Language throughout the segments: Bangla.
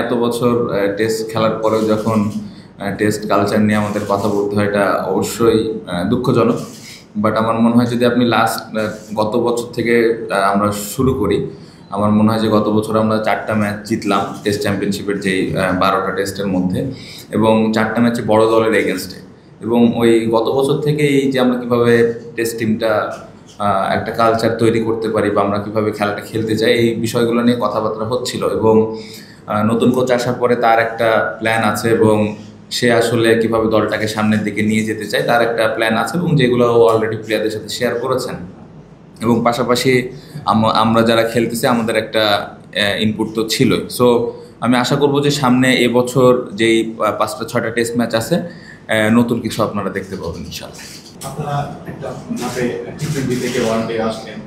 এত বছর টেস্ট খেলার পরেও যখন টেস্ট কালচার নিয়ে আমাদের কথা বলতে হয়, এটা অবশ্যই দুঃখজনক। বাট আমার মনে হয় যদি আপনি গত বছর থেকে আমরা শুরু করি, আমার মনে হয় যে গত বছর আমরা 4টা ম্যাচ জিতলাম টেস্ট চ্যাম্পিয়নশিপের যেই 12টা টেস্টের মধ্যে, এবং 4টা ম্যাচে বড় দলের এগেনস্টে। এবং ওই গত বছর থেকে এই যে আমরা কীভাবে টেস্ট টিমটা একটা কালচার তৈরি করতে পারি বা আমরা কীভাবে খেলাটা খেলতে চাই, এই বিষয়গুলো নিয়ে কথাবার্তা হচ্ছিল। এবং নতুন কোচ আসার পরে তার একটা প্ল্যান আছে এবং সে আসলে কিভাবে দলটাকে সামনের দিকে নিয়ে যেতে চায় তার একটা প্ল্যান আছে, এবং যেগুলো অলরেডি প্লেয়ারদের সাথে শেয়ার করেছেন। এবং পাশাপাশি আমরা যারা খেলতেছি আমাদের একটা ইনপুট তো ছিলই। সো আমি আশা করব যে সামনে এবছর যেই 5টা 6টা টেস্ট ম্যাচ আছে, নতুন কিছু আপনারা দেখতে পাবেন ইনশাআল্লাহ। আপনারা একটা ধাপে টি20 থেকে ওয়ানডে আসলেন,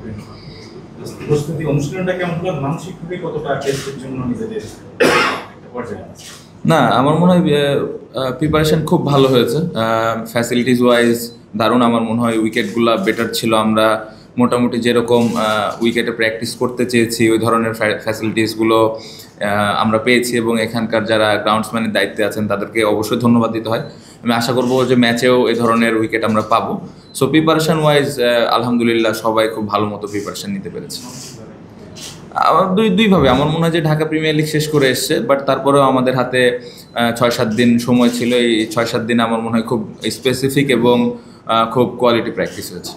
প্রস্তুতি অনুশীলনটা কেমন হলো, মানসিকভাবে কতটা টেস্টের জন্য নিজেদের একটা পর্যায়ে আছে? না, আমার মনে হয় প্রিপারেশন খুব ভালো হয়েছে। ফ্যাসিলিটিস ওয়াইজ দারুণ। আমার মনে হয় উইকেটগুলো বেটার ছিল। আমরা মোটামুটি যেরকম উইকেটে প্র্যাকটিস করতে চেয়েছি ওই ধরনের ফ্যাসিলিটিসগুলো আমরা পেয়েছি, এবং এখানকার যারা গ্রাউন্ডসম্যানের দায়িত্বে আছেন তাদেরকে অবশ্যই ধন্যবাদ দিতে হয়। আমি আশা করব যে ম্যাচেও এই ধরনের উইকেট আমরা পাবো। সো প্রিপারেশন ওয়াইজ আলহামদুলিল্লাহ সবাই খুব ভালো মতো প্রিপারেশন নিতে পেরেছে। আমার দুইভাবে আমার মনে হয় যে ঢাকা প্রিমিয়ার লিগ শেষ করে এসছে, বাট তারপরেও আমাদের হাতে 6-7 দিন সময় ছিল। এই 6-7 দিন আমার মনে হয় খুব স্পেসিফিক এবং খুব কোয়ালিটি প্র্যাকটিস হয়েছে।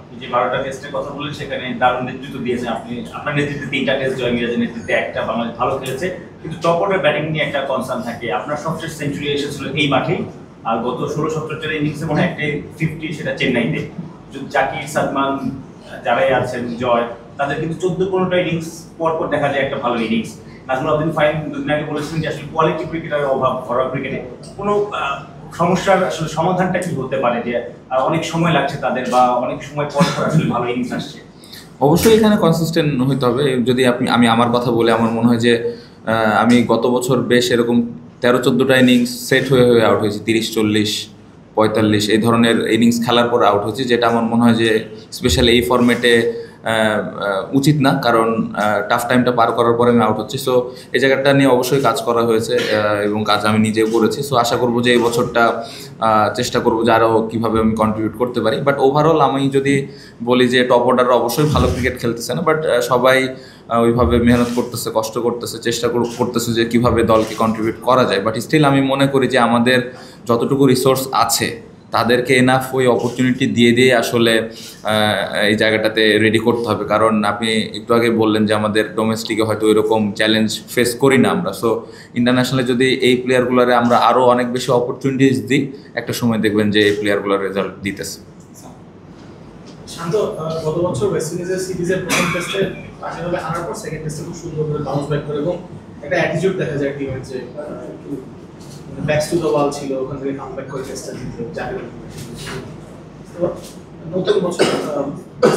আপনি যে 12টা টেস্টের কথা বললেন সেখানে দারুণ নেতৃত্ব দিয়েছেন আপনি। আপনার নেতৃত্বে 3টা টেস্ট জয়, মিরাজের নেতৃত্বে 1টা, বাংলাদেশ ভালো খেলেছে। কিন্তু টপ অর্ডার ব্যাটিং নিয়ে একটা কনসার্ন থাকে। আপনার সবচেয়ে সেঞ্চুরি এসেছিল এই মাঠেই, আর গত 16-17 ইনিংসে মনে হয় একটা 50, সেটা চেন্নাইতে। জাকির, সাদমান যারাই আছেন, জয়, তাদের কিন্তু 14-15টা ইনিংস পরপর দেখা যায় একটা ভালো ইনিংস। নাজমুল আবদিন ফাইন দুদিন আগে বলেছিলেন যে আসলে কোয়ালিটি ক্রিকেটারের অভাব ঘরোয়া ক্রিকেটে। কোনো সমস্যার আসলে সমাধানটা কি হতে পারে, যে অনেক সময় লাগছে তাদের বা অনেক সময় পর আসলে ভালো ইনিংস আসছে? অবশ্যই এখানে কনসিস্টেন্ট হতে হবে। যদি আমি আমার কথা বলে, আমার মনে হয় যে আমি গত বছর বেশ এরকম 13-14টা ইনিংস সেট হয়ে আউট হয়েছি, 30-40-45 এই ধরনের ইনিংস খেলার পর আউট হয়েছি, যেটা আমার মনে হয় যে স্পেশালি এই ফরম্যাটে উচিত না, কারণ টাফ টাইমটা পার করার পরে আমি আউট হচ্ছি। সো এই জায়গাটা নিয়ে অবশ্যই কাজ করা হয়েছে, এবং কাজ আমি নিজেও করেছি। সো আশা করবো যে এই বছরটা চেষ্টা করবো যে আরও কীভাবে আমি কন্ট্রিবিউট করতে পারি। বাট ওভারঅল আমি যদি বলি যে টপ অর্ডাররা অবশ্যই ভালো ক্রিকেট খেলতেছে না, বাট সবাই ওইভাবে মেহনত করতেছে, কষ্ট করতেছে, চেষ্টা করতেছে যে কীভাবে দলকে কন্ট্রিবিউট করা যায়। বাট স্টিল আমি মনে করি যে আমাদের যতটুকু রিসোর্স আছে তাদেরকে এনাফ ওই অপরচুনিটি দিয়ে আসলে এই জায়গাটাতে রেডি করতে হবে। কারণ আপনি একটু আগে বললেন যে আমাদের ডোমেস্টিকে হয়তো ওইরকম চ্যালেঞ্জ ফেস করি না আমরা। সো ইন্টারন্যাশনালে যদি এই প্লেয়ারগুলোরে আমরা আরও অনেক বেশি অপরচুনিটিস দিই, একটা সময় দেখবেন যে এই প্লেয়ারগুলোর রেজাল্ট দিতেছে। শান্ত, গত বছর ওয়েস্ট ইন্ডিজের সিরিজের প্রথম টেস্টে পাশাপাশি হারার পর সেকেন্ড টেস্টে খুব সুন্দর করে বাউন্স ব্যাক করে এবং একটা অ্যাটিটিউড দেখা যায় টিমের, যে ব্যাকস টু দ্য ওয়াল ছিল, ওখান থেকে কামব্যাক করে টেস্টটা জিতলো জাতীয়। নতুন বছর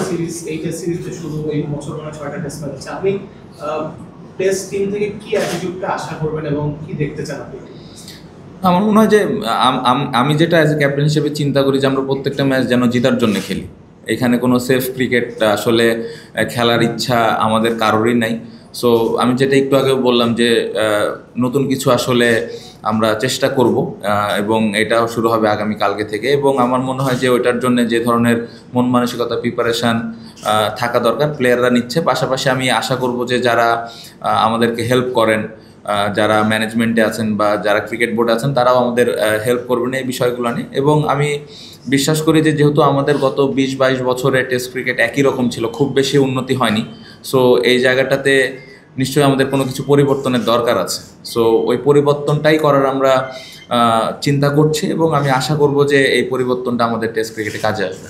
সিরিজ, এই টেস্ট সিরিজটা শুরু, এই বছর মানে 6টা টেস্ট ম্যাচ আছে। আপনি টেস্ট টিম থেকে কি অ্যাটিটিউডটা আশা করবেন এবং কি দেখতে চান আপনি? আমার মনে হয় যে আমি যেটা অ্যাজ এ ক্যাপ্টেন হিসেবে চিন্তা করি যে আমরা প্রত্যেকটা ম্যাচ যেন জেতার জন্য খেলি। এখানে কোনো সেফ ক্রিকেট আসলে খেলার ইচ্ছা আমাদের কারোরই নাই। সো আমি যেটা একটু আগেও বললাম যে নতুন কিছু আসলে আমরা চেষ্টা করব, এবং এটাও শুরু হবে আগামীকালকে থেকে। এবং আমার মনে হয় যে ওইটার জন্য যে ধরনের মন মানসিকতা, প্রিপারেশান থাকা দরকার প্লেয়াররা নিচ্ছে। পাশাপাশি আমি আশা করব যে যারা আমাদেরকে হেল্প করেন, যারা ম্যানেজমেন্টে আছেন বা যারা ক্রিকেট বোর্ডে আছেন, তারাও আমাদের হেল্প করবেন এই বিষয়গুলো নিয়ে। এবং আমি বিশ্বাস করি যে যেহেতু আমাদের গত 20-22 বছরে টেস্ট ক্রিকেট একই রকম ছিল, খুব বেশি উন্নতি হয়নি। সো এই জায়গাটাতে নিশ্চয়ই আমাদের কোনো কিছু পরিবর্তনের দরকার আছে। সো ওই পরিবর্তনটাই করার আমরা চিন্তা করছি, এবং আমি আশা করব যে এই পরিবর্তনটা আমাদের টেস্ট ক্রিকেটে কাজে আসবে।